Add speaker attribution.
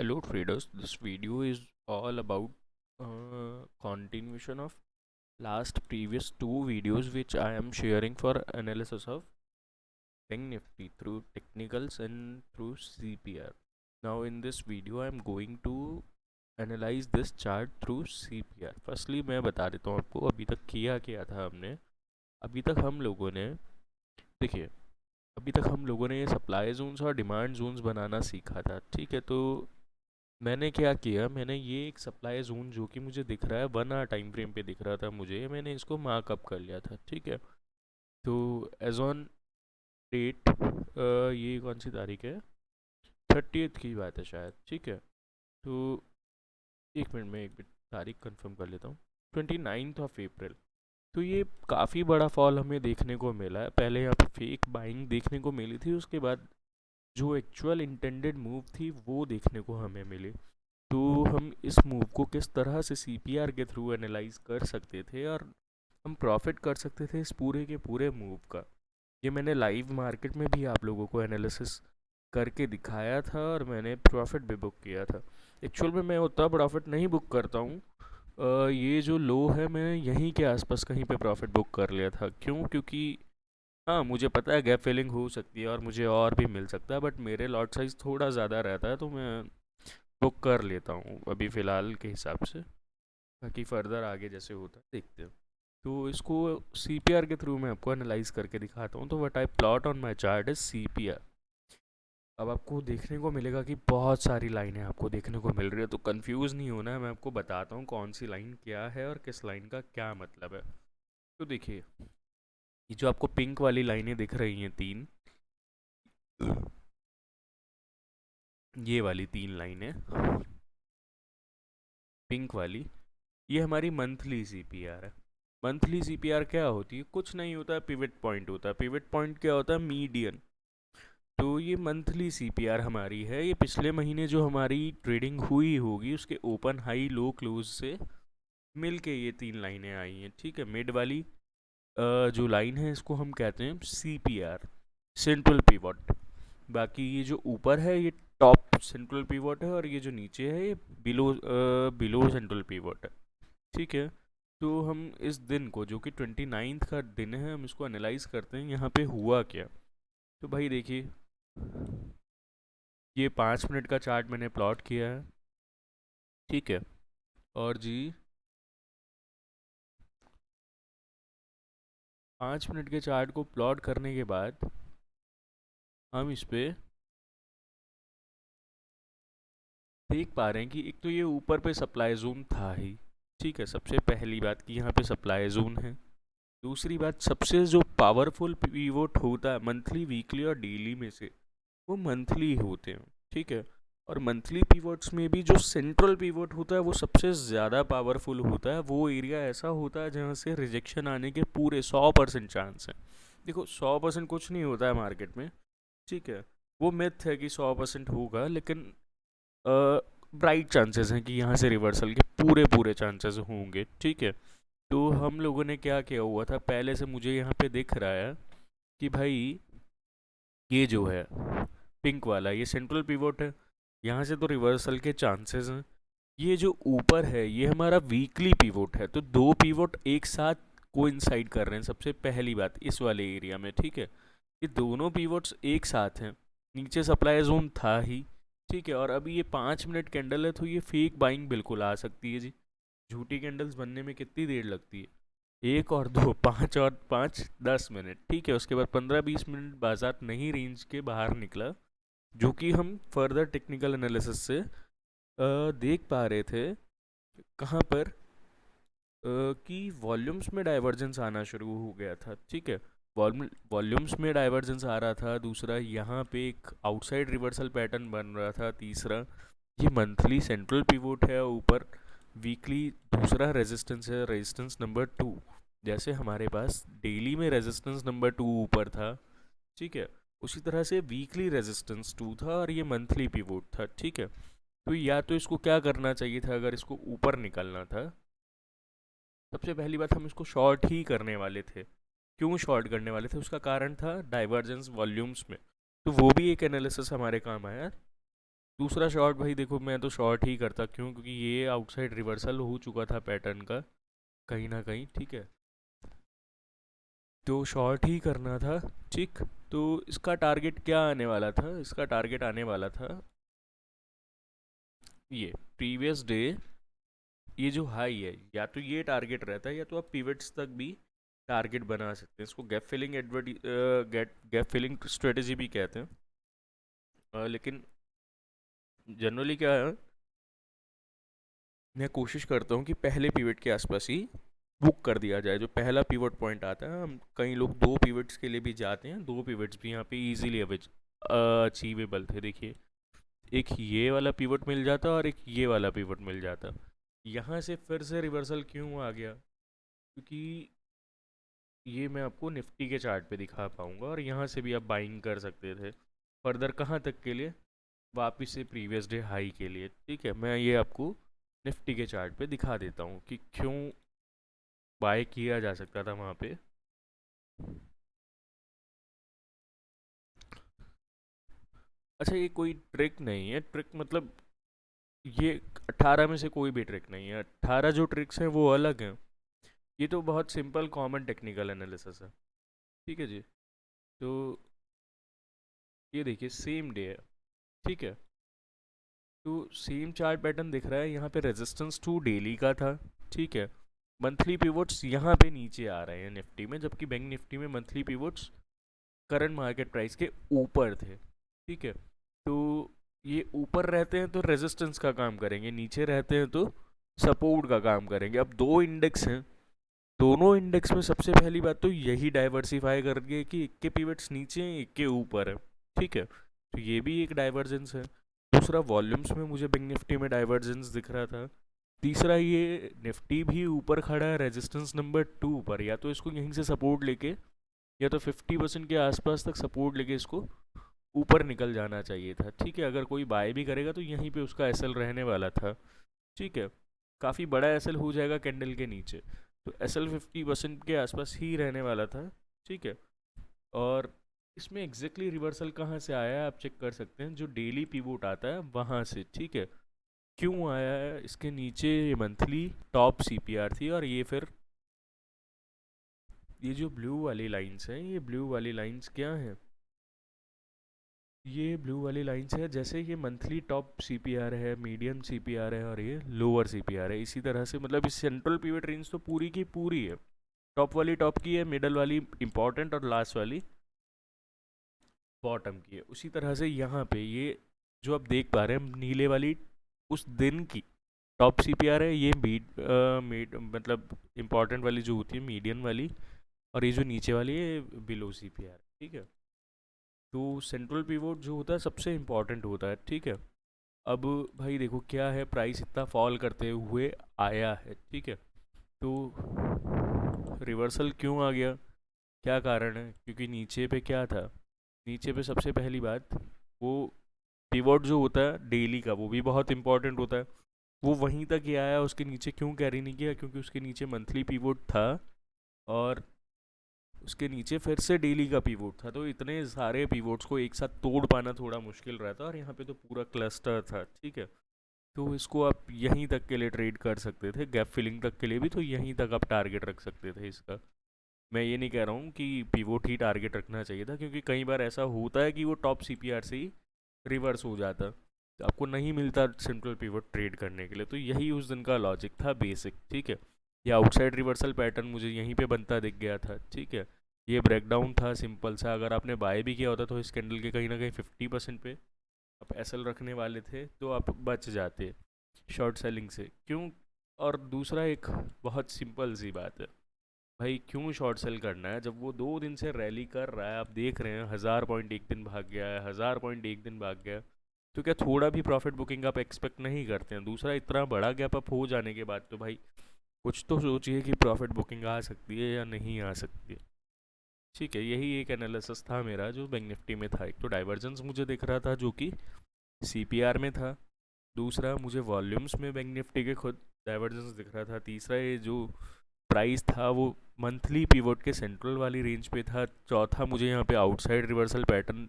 Speaker 1: Hello traders, this video is all about continuation of last previous two videos which I am sharing for analysis of Bank Nifty through technicals and through CPR. Now in this video I am going to analyze this chart through CPR. Firstly मैं बता देता हूँ आपको अभी तक किया क्या था हमने। अभी तक हम लोगों ने देखिए अभी तक हम लोगों ने ये सप्लाई जोन्स और डिमांड जोन्स बनाना सीखा था। ठीक है, तो मैंने क्या किया, मैंने ये एक सप्लाई जोन जो कि मुझे दिख रहा है 1 आवर टाइम फ्रेम पे दिख रहा था मुझे, मैंने इसको मार्कअप कर लिया था। ठीक है, तो एज ऑन डेट ये कौन सी तारीख है, 30th की बात है शायद। ठीक है, तो एक मिनट तारीख कंफर्म कर लेता हूँ। 29th of April। तो ये काफ़ी बड़ा फॉल हमें देखने को मिला है। पहले यहाँ पे फेक बाइंग देखने को मिली थी, उसके बाद जो एक्चुअल इंटेंडेड मूव थी वो देखने को हमें मिली। तो हम इस मूव को किस तरह से सीपीआर के थ्रू एनालाइज कर सकते थे और हम प्रॉफिट कर सकते थे इस पूरे के पूरे मूव का, ये मैंने लाइव मार्केट में भी आप लोगों को एनालिसिस करके दिखाया था और मैंने प्रॉफिट भी बुक किया था। एक्चुअल में मैं उतना प्रॉफिट नहीं बुक करता हूँ। ये जो लो है मैं यहीं के आसपास कहीं पे प्रॉफिट बुक कर लिया था। क्यों? क्योंकि हाँ, मुझे पता है गैप फिलिंग हो सकती है और मुझे और भी मिल सकता है, बट मेरे लॉट साइज़ थोड़ा ज़्यादा रहता है तो मैं बुक कर लेता हूँ अभी फ़िलहाल के हिसाब से, ताकि फ़र्दर आगे जैसे होता है देखते हैं। तो इसको सीपीआर के थ्रू मैं आपको एनालाइज करके दिखाता हूँ। तो what I plot on my chart is CPR. अब आपको देखने को मिलेगा कि बहुत सारी लाइनें आपको देखने को मिल रही है, तो कंफ्यूज नहीं होना है। मैं आपको बताता हूँ कौन सी लाइन क्या है और किस लाइन का क्या मतलब है। तो देखिए, ये जो आपको पिंक वाली लाइनें दिख रही हैं तीन, ये वाली तीन लाइनें पिंक वाली, ये हमारी मंथली सीपीआर है। मंथली सीपीआर क्या होती है? कुछ नहीं होता है, पिवट पॉइंट होता है। पिवट पॉइंट क्या होता है? मीडियन। तो ये मंथली सीपीआर हमारी है। ये पिछले महीने जो हमारी ट्रेडिंग हुई होगी उसके ओपन हाई लो क्लोज से मिल के ये तीन लाइनें आई हैं। ठीक है, मिड वाली जो लाइन है इसको हम कहते हैं सीपीआर, सेंट्रल पिवट। बाकी ये जो ऊपर है ये टॉप सेंट्रल पिवट है और ये जो नीचे है ये बिलो बिलो सेंट्रल पिवट है। ठीक है, तो हम इस दिन को जो कि 29th का दिन है हम इसको एनालाइज करते हैं यहाँ पे हुआ क्या। तो भाई देखिए, ये 5 मिनट का चार्ट मैंने प्लॉट किया है। ठीक है, और जी 5 मिनट के चार्ट को प्लॉट करने के बाद हम इस पे देख पा रहे हैं कि एक तो ये ऊपर पे सप्लाई जोन था ही। ठीक है, सबसे पहली बात कि यहाँ पे सप्लाई जोन है। दूसरी बात, सबसे जो पावरफुल पीवोट होता है मंथली वीकली और डेली में से, वो मंथली होते हैं। ठीक है, और मंथली पीवोट्स में भी जो सेंट्रल पीवोट होता है वो सबसे ज़्यादा पावरफुल होता है। वो एरिया ऐसा होता है जहाँ से रिजेक्शन आने के पूरे 100% चांस हैं। देखो, 100% कुछ नहीं होता है मार्केट में। ठीक है, वो मिथ है कि 100% होगा, लेकिन ब्राइट चांसेस हैं कि यहाँ से रिवर्सल के पूरे पूरे चांसेस होंगे। ठीक है, तो हम लोगों ने क्या किया हुआ था, पहले से मुझे यहाँ पे दिख रहा है कि भाई ये जो है पिंक वाला ये सेंट्रल पिवोट है, यहाँ से तो रिवर्सल के चांसेस हैं। ये जो ऊपर है ये हमारा वीकली पिवोट है, तो दो पिवोट एक साथ कोइंसाइड कर रहे हैं सबसे पहली बात इस वाले एरिया में। ठीक है, ये दोनों पिवोट्स एक साथ हैं। नीचे सप्लाई जोन था ही। ठीक है, और अभी ये 5 मिनट कैंडल है तो ये फेक बाइंग बिल्कुल आ सकती है जी। झूठी कैंडल्स बनने में कितनी देर लगती है? एक और दो, 5 और 5 10 मिनट। ठीक है, उसके बाद 15 20 मिनट बाजार नहीं रेंज के बाहर निकला, जो कि हम फर्दर टेक्निकल एनालिसिस से देख पा रहे थे। कहाँ पर कि वॉल्यूम्स में डाइवर्जेंस आना शुरू हो गया था। ठीक है, वॉल्यूम्स में डाइवर्जेंस आ रहा था। दूसरा, यहाँ पे एक आउटसाइड रिवर्सल पैटर्न बन रहा था। तीसरा, ये मंथली सेंट्रल पिवोट है ऊपर। वीकली दूसरा रेजिस्टेंस है, रेजिस्टेंस नंबर 2। जैसे हमारे पास डेली में रेजिस्टेंस नंबर 2 ऊपर था, ठीक है, उसी तरह से वीकली रेजिस्टेंस 2 था और ये मंथली पिवोट था। ठीक है, तो या तो इसको क्या करना चाहिए था, अगर इसको ऊपर निकलना था, सबसे पहली बात हम इसको शॉर्ट ही करने वाले थे। क्यों शॉर्ट करने वाले थे? उसका कारण था डाइवर्जेंस वॉल्यूम्स में, तो वो भी एक एनालिसिस हमारे काम आया। दूसरा शॉर्ट भाई देखो, मैं तो शॉर्ट ही करता, क्यों? क्योंकि ये आउटसाइड रिवर्सल हो चुका था पैटर्न का कहीं ना कहीं, ठीक है, तो शॉर्ट ही करना था। ठीक, तो इसका टारगेट क्या आने वाला था? इसका टारगेट आने वाला था ये प्रीवियस डे, ये जो हाई है, या तो ये टारगेट रहता है, या तो आप पिवट्स तक भी टारगेट बना सकते हैं। इसको gap filling gap filling strategy भी कहते हैं। लेकिन जनरली क्या है, मैं कोशिश करता हूँ कि पहले पिवट के आसपास ही बुक कर दिया जाए। जो पहला पिवट पॉइंट आता है, हम कई लोग दो पिवट्स के लिए भी जाते हैं, दो पिवट्स भी यहाँ पे इजीली अचीवेबल थे। देखिए, एक ये वाला पिवट मिल जाता और एक ये वाला पिवट मिल जाता। यहाँ से फिर से रिवर्सल क्यों आ गया? क्योंकि ये मैं आपको निफ्टी के चार्ट पे दिखा पाऊंगा, और यहाँ से भी आप बाइंग कर सकते थे फर्दर। कहाँ तक के लिए? वापिस से प्रीवियस डे हाई के लिए। ठीक है, मैं ये आपको निफ्टी के चार्ट पे दिखा देता हूँ कि क्यों बाय किया जा सकता था वहाँ पे। अच्छा, ये कोई ट्रिक नहीं है, ट्रिक मतलब ये 18 में से कोई भी ट्रिक नहीं है। 18 जो ट्रिक्स हैं वो अलग हैं, ये तो बहुत सिंपल कॉमन टेक्निकल एनालिसिस है। ठीक है जी, तो ये देखिए सेम डे है, ठीक है, तो सेम चार्ट पैटर्न दिख रहा है। यहाँ पे रेजिस्टेंस टू डेली का था, ठीक है। मंथली पिवोट्स यहाँ पे नीचे आ रहे हैं निफ्टी में, जबकि बैंक निफ्टी में monthly pivots current market price के ऊपर थे, ठीक है। तो ये ऊपर रहते हैं तो रेजिस्टेंस का काम करेंगे, नीचे रहते हैं तो सपोर्ट का काम करेंगे। अब दो इंडेक्स हैं, दोनों इंडेक्स में सबसे पहली बात तो यही डाइवर्सिफाई करके कि एक के पिवट्स नीचे हैं, एक के ऊपर है, ठीक है, तो ये भी एक डाइवर्जेंस है। दूसरा, वॉल्यूम्स में मुझे बैंक निफ्टी में डाइवर्जेंस दिख रहा था। तीसरा, ये निफ्टी भी ऊपर खड़ा है रेजिस्टेंस नंबर 2 पर, या तो इसको यहीं से सपोर्ट लेके, या तो 50% के आसपास तक सपोर्ट लेके इसको ऊपर निकल जाना चाहिए था, ठीक है। अगर कोई बाय भी करेगा तो यहीं पे उसका एसएल रहने वाला था, ठीक है। काफ़ी बड़ा एसएल हो जाएगा कैंडल के नीचे, तो एसएल 50% के आसपास ही रहने वाला था, ठीक है। और इसमें एग्जैक्टली रिवर्सल कहाँ से आया है आप चेक कर सकते हैं, जो डेली पिवोट आता है वहाँ से, ठीक है। क्यों आया है? इसके नीचे ये मंथली टॉप सीपीआर थी, और ये फिर ये जो ब्लू वाली लाइंस हैं, ये ब्लू वाली लाइंस क्या हैं? ये ब्लू वाली लाइंस है, जैसे ये मंथली टॉप सीपीआर है, मीडियम सीपीआर है, और ये लोअर सीपीआर है। इसी तरह से मतलब इस सेंट्रल पिवट रेंज तो पूरी की पूरी है, टॉप वाली टॉप की है, मिडल वाली इंपॉर्टेंट, और लास्ट वाली बॉटम की है। उसी तरह से यहाँ पे ये जो आप देख पा रहे हैं नीले वाली, उस दिन की टॉप सीपीआर है, ये मीड मतलब इंपॉर्टेंट वाली जो होती है मीडियम वाली, और ये जो नीचे वाली है बिलो सीपीआर, ठीक है। तो सेंट्रल पिवोट जो होता है सबसे इम्पॉर्टेंट होता है, ठीक है। अब भाई देखो क्या है, प्राइस इतना फॉल करते हुए आया है, ठीक है, तो रिवर्सल क्यों आ गया? क्या कारण है? क्योंकि नीचे पे क्या था? नीचे पे सबसे पहली बात, वो पिवोट जो होता है डेली का वो भी बहुत इंपॉर्टेंट होता है, वो वहीं तक ही आया, उसके नीचे क्यों कैरी नहीं किया? क्योंकि उसके नीचे मंथली पिवोट था, और उसके नीचे फिर से डेली का पिवोट था, तो इतने सारे पिवोट्स को एक साथ तोड़ पाना थोड़ा मुश्किल रहता, और यहाँ पे तो पूरा क्लस्टर था, ठीक है। तो इसको आप यहीं तक के लिए ट्रेड कर सकते थे, गैप फिलिंग तक के लिए भी तो यहीं तक आप टारगेट रख सकते थे इसका। मैं ये नहीं कह रहा हूँ कि पिवोट ही टारगेट रखना चाहिए था, क्योंकि कई बार ऐसा होता है कि वो टॉप सीपीआर से ही रिवर्स हो जाता, तो आपको नहीं मिलता सेंट्रल पिवोट ट्रेड करने के लिए। तो यही उस दिन का लॉजिक था बेसिक, ठीक है। ये आउटसाइड रिवर्सल पैटर्न मुझे यहीं पे बनता दिख गया था, ठीक है। ये ब्रेकडाउन था सिंपल सा, अगर आपने बाय भी किया होता तो इस कैंडल के कहीं ना कहीं 50% पे आप एसएल रखने वाले थे, तो आप बच जाते शॉर्ट सेलिंग से। क्यों? और दूसरा एक बहुत सिंपल सी बात है भाई, क्यों शॉर्ट सेल करना है जब वो 2 दिन से रैली कर रहा है? आप देख रहे हैं 1000 पॉइंट एक दिन भाग गया है, 1000 पॉइंट एक दिन भाग गया है, तो क्या थोड़ा भी प्रॉफिट बुकिंग आप एक्सपेक्ट नहीं करते हैं? दूसरा, इतना बड़ा गैप अप हो जाने के बाद तो भाई कुछ तो सोचिए कि प्रॉफिट बुकिंग आ सकती है या नहीं आ सकती है, ठीक है। यही एक एनालिसिस था मेरा जो बैंक निफ्टी में था। एक तो डाइवर्जेंस मुझे दिख रहा था जो कि सीपीआर में था, दूसरा मुझे वॉल्यूम्स में बैंक निफ्टी के खुद डाइवर्जेंस दिख रहा था, तीसरा ये जो प्राइस था वो मंथली पिवोट के सेंट्रल वाली रेंज पे था, चौथा मुझे यहाँ पे आउटसाइड रिवर्सल पैटर्न